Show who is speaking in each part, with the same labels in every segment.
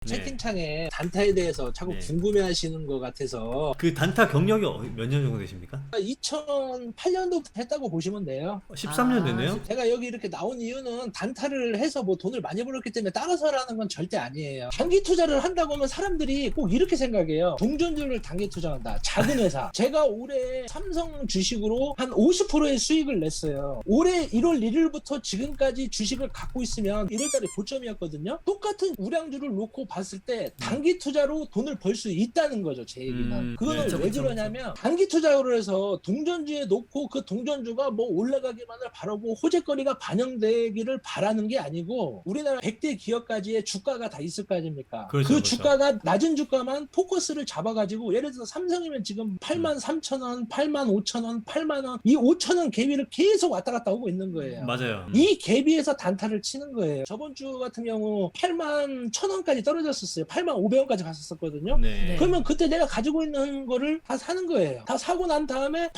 Speaker 1: 네.
Speaker 2: 채팅창에 단타에 대해서 자꾸
Speaker 1: 네.
Speaker 2: 궁금해하시는 것 같아서
Speaker 1: 그 단타 경력이 몇 년 정도 되십니까?
Speaker 2: 2008년도부터 했다고 보시면 돼요.
Speaker 1: 13년 됐네요?
Speaker 2: 제가 여기 이렇게 나온 이유는 단타를 해서 뭐 돈을 많이 벌었기 때문에 따라서 하는 건 절대 아니에요. 단기 투자를 한다고 하면 사람들이 꼭 이렇게 생각해요. 동전주를 단기 투자한다. 작은 회사. 제가 올해 삼성 주식으로 한 50%의 수익을 냈어요. 올해 1월 1일부터 지금까지 주식을 갖고 있으면 1월달에 고점이었거든요. 똑같은 우량주를 놓고 봤을 때 단기 투자로 돈을 벌 수 있다는 거죠. 제 얘기는. 그거는
Speaker 1: 네.
Speaker 2: 왜 그러냐면 단기 투자로 해서 동전주에 놓고 그 동전주가 뭐 올라가기만을 바라고 호재거리가 반영되기를 바라는 게 아니고 우리나라 100대 기업까지의 주가가 다 있을 거 아닙니까?
Speaker 1: 그렇죠,
Speaker 2: 그
Speaker 1: 그렇죠.
Speaker 2: 주가가 낮은 주가만 포커스를 잡아가지고 예를 들어서 삼성이면 지금 83,000원, 85,000원, 8만원 이 5,000원 갭위를 계속 왔다 갔다 오고 있는 거예요.
Speaker 1: 맞아요.
Speaker 2: 이 갭위에서 단타를 치는 거예요. 저번 주 같은 경우 81,000원까지 떨어졌었어요. 85,500원까지 갔었거든요.
Speaker 1: 네.
Speaker 2: 그러면 그때 내가 가지고 있는 거를 다 사는 거예요. 다 사고 난 다음에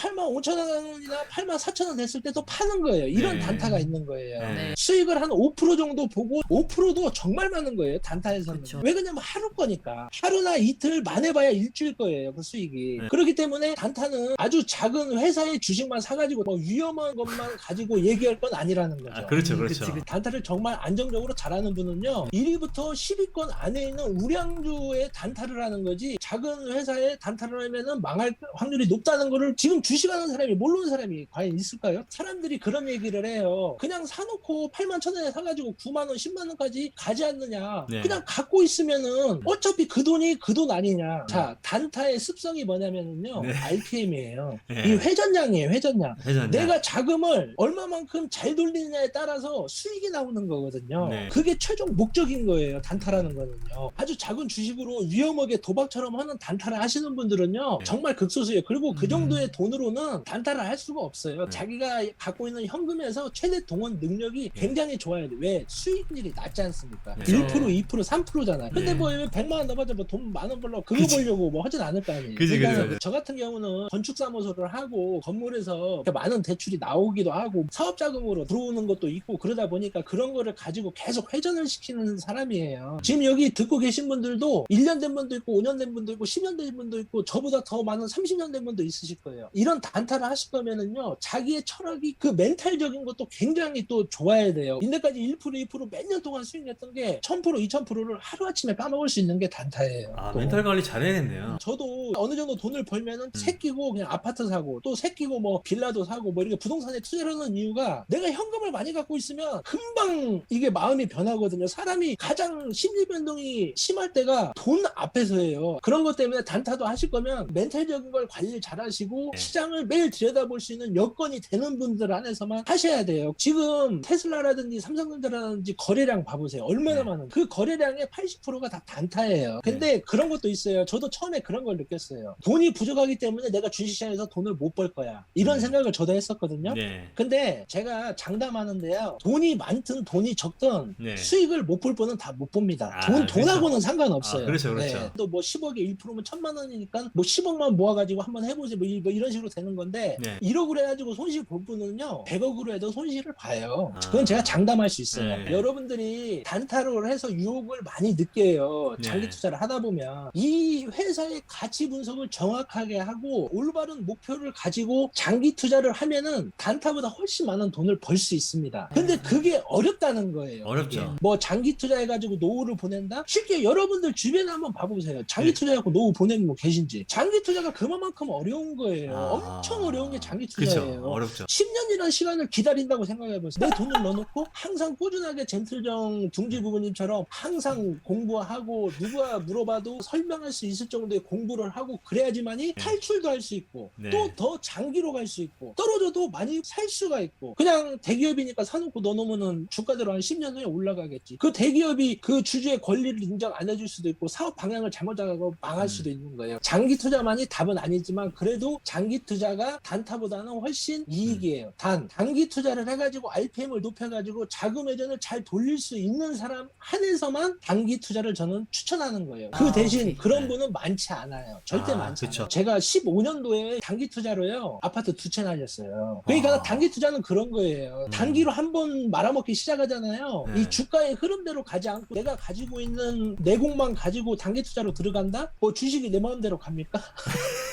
Speaker 2: 85,000원이나 84,000원 됐을 때 또 파는 거예요. 이런
Speaker 1: 네.
Speaker 2: 단타가 있는 거예요.
Speaker 1: 네.
Speaker 2: 수익을 한 5% 정도 보고 5%도 정말 많은 거예요. 단타에서는.
Speaker 3: 그쵸.
Speaker 2: 왜 그러냐면 하루 거니까. 하루나 이틀 많아봐야 일주일 거예요. 그 수익이.
Speaker 1: 네.
Speaker 2: 그렇기 때문에 단타는 아주 작은 회사의 주식만 사가지고 뭐 위험한 것만 가지고 얘기할 건 아니라는 거죠.
Speaker 1: 아, 그렇죠, 그렇죠.
Speaker 3: 그치.
Speaker 2: 단타를 정말 안정적으로 잘하는 분은요 1위부터 10위권 안에 있는 우량주의 단타를 하는 거지 작은 회사의 단타를 하면은 망할 확률이 높다는 거를 지금 주식하는 사람이 모르는 사람이 과연 있을까요? 사람들이 그런 얘기를 해요. 그냥 사놓고 81,000원에 사가지고 9만원 10만원까지 가지 않느냐.
Speaker 1: 네.
Speaker 2: 그냥 갖고 있으면은 어차피 그 돈이 그 돈 아니냐. 자, 단타의 습성이 뭐냐면은요
Speaker 1: 네.
Speaker 2: RPM이에요.
Speaker 1: 네.
Speaker 2: 이 회전량이에요. 회전량.
Speaker 1: 회전량.
Speaker 2: 내가 자금을 얼마만큼 잘 돌리느냐에 따라서 수익이 나오는 거거든요.
Speaker 1: 네.
Speaker 2: 그게 최종 목적인 거예요. 단타라는 거는요. 아주 작은 주식으로 위험하게 도박처럼 하는 단타를 하시는 분들은요.
Speaker 1: 네.
Speaker 2: 정말 극소수예요. 그리고 그 정도의 돈으로는 단타를 할 수가 없어요.
Speaker 1: 네.
Speaker 2: 자기가 갖고 있는 현금에서 최대 동원 능력이 굉장히 좋아야 돼. 왜? 수익률이 낮지 않습니까?
Speaker 1: 네.
Speaker 2: 1%, 2%, 3%잖아요. 근데
Speaker 1: 네.
Speaker 2: 뭐 100만 원 넘어져 뭐 돈 만 원 벌려고 그거
Speaker 1: 그치.
Speaker 2: 벌려고 뭐 하진 않을 거 아니에요.
Speaker 1: 그치,
Speaker 2: 그러니까
Speaker 1: 그치.
Speaker 2: 저 같은 경우는 건축사무소를 하고 건물에서 이렇게 많은 대출이 나오기도 하고 사업자금으로 들어오는 것도 있고 그러다 보니까 그런 거를 가지고 계속 회전을 시키는 사람이에요. 지금 여기 듣고 계신 분들도 1년 된 분도 있고 5년 된 분도 있고 10년 된 분도 있고 저보다 더 많은 30년 된 분도 있으실 거예요. 이런 단타를 하실 거면은요 자기의 철학이 그 멘탈적인 것도 굉장히 또 좋아야 돼요. 인데까지 1% 2% 몇 년 동안 수익 냈던 게 1000% 2000%를 하루아침에 까먹을 수 있는 게 단타예요.
Speaker 1: 아,
Speaker 2: 또.
Speaker 1: 멘탈 관리 잘해야겠네요.
Speaker 2: 저도 어느 정도 돈을 벌면은 새끼고 그냥 아파트 사고 또 새끼고 뭐 빌라도 사고 뭐 이렇게 부동산에 투자를 하는 이유가 내가 현금을 많이 갖고 있으면 금방 이게 마음이 변하거든요. 사람이 가장 심리 변동이 심할 때가 돈 앞에서예요. 그런 것 때문에 단타도 하실 거면 멘탈적인 걸 관리 잘 하시고
Speaker 1: 네.
Speaker 2: 시장을 매일 들여다볼 수 있는 여건이 되는 분들 안에서만 하셔야 돼요. 지금 테슬라라든지 삼성전자라든지 거래량 봐보세요. 얼마나
Speaker 1: 네.
Speaker 2: 많은 그 거래량의 80%가 다 단타예요. 근데 그런 것도 있어요. 저도 처음에 그런 걸 느꼈어요. 돈이 부족하기 때문에 내가 주식시장에서 돈을 못 벌 거야. 이런 생각을 저도 했었거든요.
Speaker 1: 네.
Speaker 2: 근데 제가 장담하는데요. 돈이 많든 돈이 적든
Speaker 1: 네.
Speaker 2: 수익을 못 볼 분은 다 못 봅니다.
Speaker 1: 아,
Speaker 2: 돈하고는 상관없어요.
Speaker 1: 아, 그렇죠, 그렇죠.
Speaker 2: 또 뭐 10억에 1%면 1,000만 원이니까 뭐 10억만 모아가지고 한번 해보지 뭐 이런 식으로 되는 건데
Speaker 1: 네.
Speaker 2: 1억으로 해가지고 손실 볼 분은요 100억으로 해도 손실을 봐요.
Speaker 1: 아.
Speaker 2: 그건 제가 장담할 수 있어요.
Speaker 1: 네.
Speaker 2: 여러분들이 단타로 해서 유혹을 많이 느껴요.
Speaker 1: 네.
Speaker 2: 장기 투자를 하다 보면 이 회사의 가치 분석을 정확하게 하고 올바른 목표를 가지고 장기 투자를 하면은 단타보다 훨씬 많은 돈을 벌 수 있습니다. 근데 그게 어렵다는 거예요.
Speaker 1: 어렵죠.
Speaker 2: 이게. 뭐 장기 투자해가지고 노후를 보낸다? 쉽게 여러분들 주변에 한번 봐보세요. 장기
Speaker 1: 네.
Speaker 2: 투자해갖고 노후 보내는 분 계신지. 장기 투자가 그만큼 어려운 거예요.
Speaker 1: 아.
Speaker 2: 엄청 어려운 게 장기
Speaker 1: 그쵸.
Speaker 2: 투자예요.
Speaker 1: 어렵죠.
Speaker 2: 10년이라는 시간을 기다린다고 생각해보세요. 내 돈을 넣어놓고 항상 꾸준하게 젠틀정 중지 부부님처럼 항상 공부하고 누가 물어봐도 설명할 수 있을 정도의 공부를 하고 그래야지만이 탈출도 할 수 있고
Speaker 1: 네.
Speaker 2: 또 더 장기로 갈 수 있고 떨어져도 많이 살 수가 있고 그냥 대기업이니까 사놓고 넣어놓으면 주가대로 한 10년 후에 올라가겠지. 그 대기업이 그 주주의 권리를 인정 안 해줄 수도 있고 사업 방향을 잘못 잡아서 망할 수도 있는 거예요. 장기 투자만이 답은 아니지만 그래도 장기 투자가 단타보다는 훨씬 이익이에요. 단기 투자를 해가지고 RPM을 높여가지고 자금 회전을 잘 돌릴 수 있는 사람 한해서만 단기 투자를 저는 추천하는 거예요. 그 대신
Speaker 3: 오케이.
Speaker 2: 그런
Speaker 1: 네.
Speaker 2: 분은 많지 않아요. 절대
Speaker 1: 아,
Speaker 2: 많지
Speaker 1: 그쵸.
Speaker 2: 않아요. 제가 15년도에 단기 투자로요 아파트 2채 날렸어요. 그러니까
Speaker 1: 아.
Speaker 2: 단기 투자는 그런 거예요. 단기로 한번 말아먹기 시작하잖아요.
Speaker 1: 네.
Speaker 2: 이 주가의 흐름대로 가지 않고 내가 가지고 있는 있는 내공만 가지고 단기 투자로 들어간다? 뭐 주식이 내 마음대로 갑니까?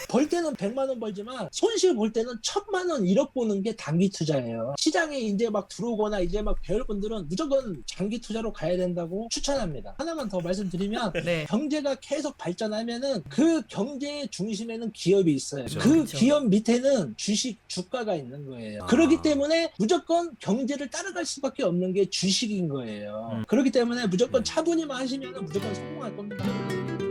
Speaker 2: 벌 때는 100만 원 벌지만 손실 볼 때는 1000만 원 1억 보는 게 단기 투자예요. 시장에 이제 막 들어오거나 이제 막 배울 분들은 무조건 장기 투자로 가야 된다고 추천합니다. 하나만 더 말씀드리면
Speaker 3: 네.
Speaker 2: 경제가 계속 발전하면은 그 경제의 중심에는 기업이 있어요.
Speaker 1: 그렇죠.
Speaker 2: 그
Speaker 3: 그렇죠.
Speaker 2: 기업 밑에는 주식 주가가 있는 거예요.
Speaker 1: 아.
Speaker 2: 그렇기 때문에 무조건 경제를 따라갈 수밖에 없는 게 주식인 거예요. 그렇기 때문에 무조건 차분히만 하시면 무조건 성공할 겁니다.